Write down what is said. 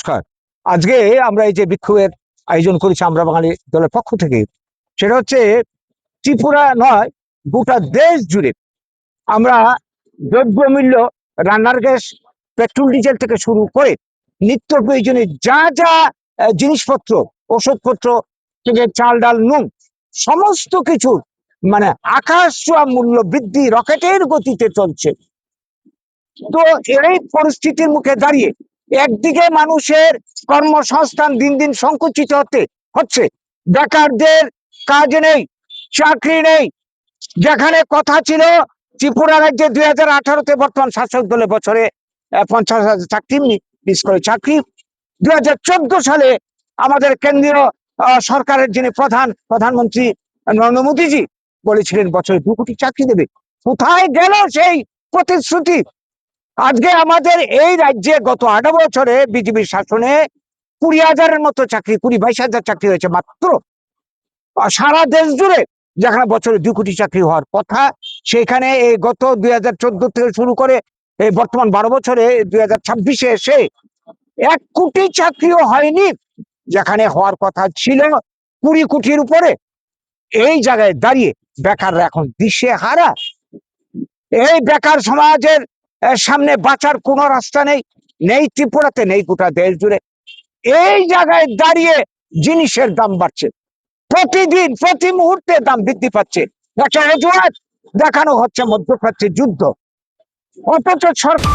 নমস্কার। আজকে আমরা এই যে বিক্ষোভের আয়োজন করেছি আমরা বাঙালি দলের পক্ষ থেকে, সেটা হচ্ছে ত্রিপুরা নয়, গোটা দেশ জুড়ে আমরা দ্রব্যমূল্য, রান্নার গ্যাস, পেট্রোল ডিজেল থেকে শুরু করে নিত্য প্রয়োজনীয় যা যা জিনিসপত্র, ওষুধপত্র থেকে চাল ডাল নুন, সমস্ত কিছু মানে আকাশ ছোঁয়া মূল্য বৃদ্ধি রকেটের গতিতে চলছে। তো এই পরিস্থিতির মুখে দাঁড়িয়ে একদিকে মানুষের কর্মসংস্থান দিন দিন সংকুচিত হচ্ছে, বেকারদের কাজ নেই, চাকরি নেই। যেখানে কথা ছিল ত্রিপুরা রাজ্যে 2018-তে বর্তমান শাসক দলের বছরে 50,000 চাকরি মিস করে চাকরি, 2014 সালে আমাদের কেন্দ্রীয় সরকারের যিনি প্রধানমন্ত্রী নরেন্দ্র মোদীজি বলেছিলেন বছরে 2 কোটি চাকরি দেবে। কোথায় গেল সেই প্রতিশ্রুতি? আজকে আমাদের এই রাজ্যে গত 8 বছরে বিজেপির শাসনে 20,000-এর মতো চাকরি, 22,000 চাকরি হয়েছে মাত্র। সারা দেশ জুড়ে যেখানে বছরে 2 কোটি চাকরি হওয়ার কথা, সেখানে এই গত 2014 থেকে শুরু করে এই বর্তমান 12 বছরে 2026-এ এসে 1 কোটি চাকরিও হয়নি। যেখানে হওয়ার কথা ছিল 20 কোটির উপরে। এই জায়গায় দাঁড়িয়ে বেকাররা এখন দিশেহারা। এই বেকার সমাজের সামনে বাঁচার কোনো রাস্তা নেই, নেই ত্রিপুরাতে, নেই গোটা দেশ জুড়ে। এই জায়গায় দাঁড়িয়ে জিনিসের দাম বাড়ছে, প্রতিদিন প্রতি মুহূর্তে দাম বৃদ্ধি পাচ্ছে। একটা অজুহাত দেখানো হচ্ছে মধ্যপ্রাচ্যের যুদ্ধ, অথচ সরকার